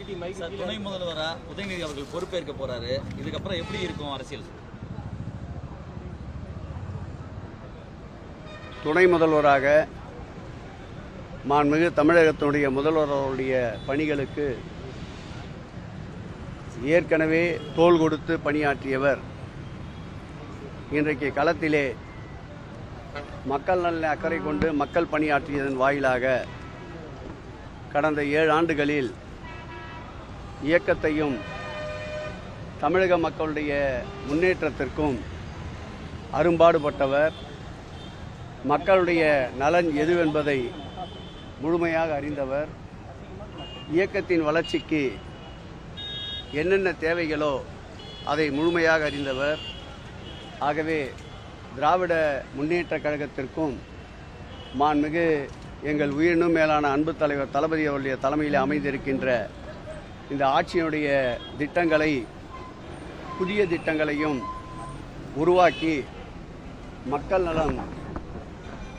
துணை முதல்வரா உதயநிதி அவர்கள் பொறுப்பேற்க போறாரு. இதுக்கப்புறம் எப்படி இருக்கும் அரசியல்? துணை முதல்வராக மாண்புமிகு தமிழகத்தினுடைய முதல்வர்களுடைய பணிகளுக்கு ஏற்கனவே தோள் கொடுத்து பணியாற்றியவர் இன்றைக்கு களத்திலே மக்கள் நலனை அக்கறை கொண்டு மக்கள் பணியாற்றியதன் வாயிலாக கடந்த 7 ஆண்டுகளில் இயக்கத்தையும் தமிழக மக்களுடைய முன்னேற்றத்திற்கும் அரும்பாடுபட்டவர். மக்களுடைய நலன் எதுவென்பதை முழுமையாக அறிந்தவர். இயக்கத்தின் வளர்ச்சிக்கு என்னென்ன தேவைகளோ அதை முழுமையாக அறிந்தவர். ஆகவே திராவிட முன்னேற்றக் கழகத்திற்கும் மாண்புமிகு எங்கள் உயிரினும் மேலான அன்பு தலைவர் தளபதி அவருடைய தலைமையில் அமைந்திருக்கின்ற இந்த ஆட்சியினுடைய திட்டங்களை, புதிய திட்டங்களையும் உருவாக்கி மக்கள் நலம்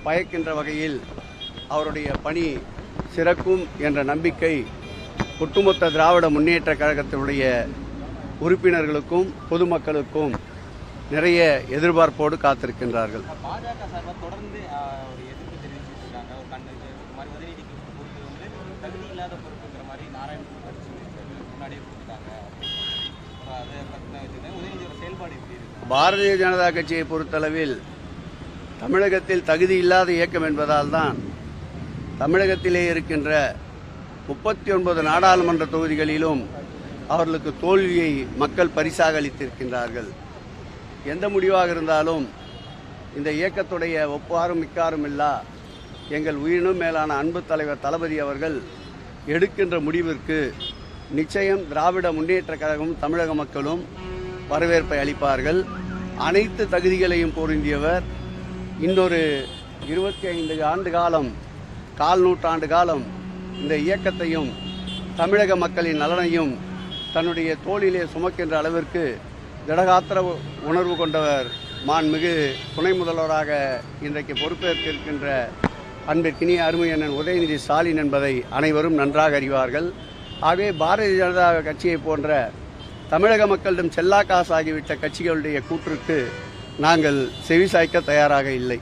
பயக்கின்ற வகையில் அவருடைய பணி சிறக்கும் என்ற நம்பிக்கை ஒட்டுமொத்த திராவிட முன்னேற்றக் கழகத்தினுடைய உறுப்பினர்களுக்கும் பொதுமக்களுக்கும் நிறைய எதிர்பார்ப்போடு காத்திருக்கின்றார்கள். பாஜக சார்பாக தொடர்ந்து ஒரு எதிர்ப்பு தெரிவிச்சுட்டு இருக்காங்க. ஒரு மாதிரி உதயநிதிக்கு பொறுப்பு தகுதி இல்லாத பொறுப்புங்கிற மாதிரி நாராயணன் முன்னாடியே கொடுத்துட்டாங்க. அதை பற்றின உதயநிதியோட செயல்பாடு எப்படி இருக்கு? பாரதிய ஜனதா கட்சியை பொறுத்தளவில் தமிழகத்தில் தகுதி இல்லாத இயக்கம் என்பதால் தான் தமிழகத்திலே இருக்கின்ற 39 நாடாளுமன்ற தொகுதிகளிலும் அவர்களுக்கு தோல்வியை மக்கள் பரிசாக அளித்திருக்கின்றார்கள். எந்த முடிவாக இருந்தாலும் இந்த இயக்கத்துடைய ஒப்பாரும் மிக்காரும் இல்லா எங்கள் உயிரினும் மேலான அன்பு தலைவர் தளபதி அவர்கள் எடுக்கின்ற முடிவிற்கு நிச்சயம் திராவிட முன்னேற்றக் கழகமும் தமிழக மக்களும் வரவேற்பை அளிப்பார்கள். அனைத்து தகுதிகளையும் பொருந்தியவர். இன்னொரு 25 ஆண்டு காலம், கால் நூற்றாண்டு காலம் இந்த இயக்கத்தையும் தமிழக மக்களின் நலனையும் தன்னுடைய தோளிலே சுமக்கின்ற அளவிற்கு திடகாத்திர உணர்வு கொண்டவர் மாண்புமிகு துணை முதல்வராக இன்றைக்கு பொறுப்பேற்க இருக்கின்ற அன்பிற்கினிய அருமையண்ணன் உதயநிதி ஸ்டாலின் என்பதை அனைவரும் நன்றாக அறிவார்கள். ஆகவே பாரதிய ஜனதா கட்சியை போன்ற தமிழக மக்களிடம் செல்லா காசாகிவிட்ட கட்சிகளுடைய கூற்றுக்கு நாங்கள் செவிசாய்க்க தயாராக இல்லை.